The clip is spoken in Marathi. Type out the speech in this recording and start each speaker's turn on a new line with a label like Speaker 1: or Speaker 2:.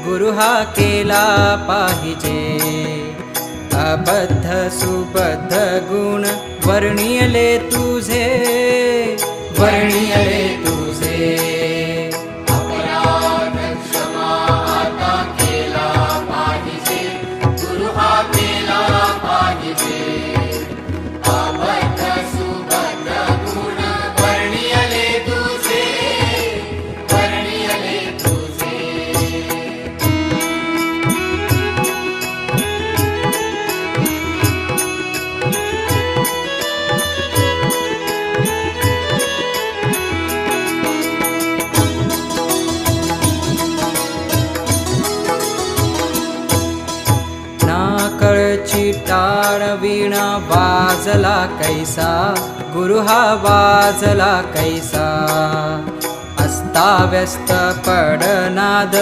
Speaker 1: गुरु हा केला पाहिजे। अबद्ध सुबद्ध गुण वर्णियले तुझे, वर्णियले तुझे।
Speaker 2: अपराध क्षमा आता केला पाहिजे, गुरु हा केला पाहिजे। अबद्ध सुबद्ध गुण वर्णियले तुझे, वर्णियले तुझे।
Speaker 1: नाकळची टाळ वीणा वाजला कैसा, गुरु हा वाजला कैसा। अस्ताव्यस्त पडनाद